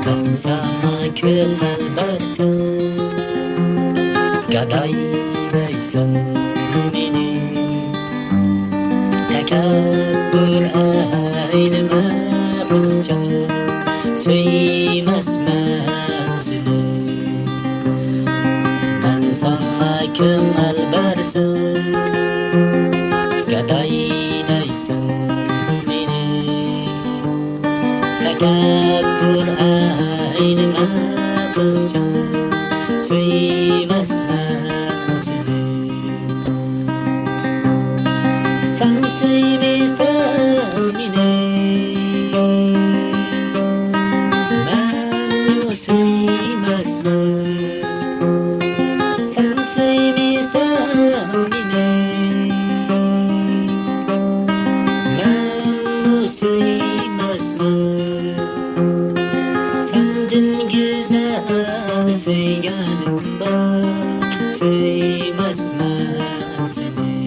Ben sana kömel versen, gadaylaysan beni. Tekabbür eyleme kızca, söylemezmen seni. Ben sana kömel versen, gadaylaysan beni. Tekabbür eyleme kızca, söylemezmen seni. Sen söylesen beni, ben söylemezmem. Sen söylesen beni, ben söylemezmem. Senden güzel söyleyelim bak, söylemezmem seni.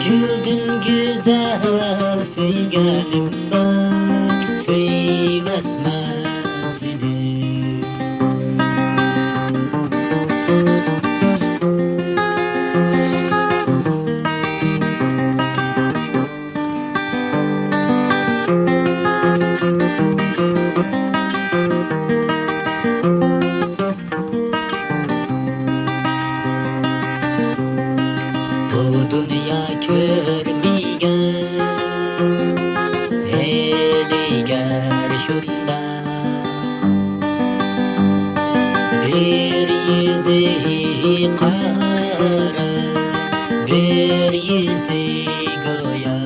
Güldün güzel söyleyelim bak, söylemezmem seni. Bu dünya görmeyen eliger şunda, bir yüzü kara, bir yüzü goya.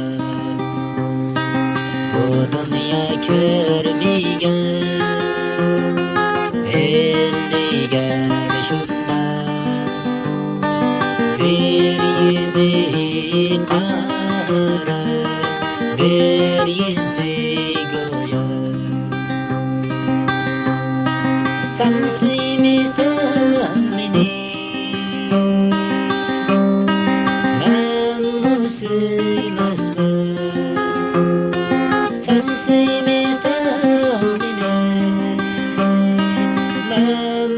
Bu dünya görmeyen eliger şunda, bir yüzü kara, bir yüzü goya. Sen söylesen beni, ben söylemezmem. Sen söylesen beni, ben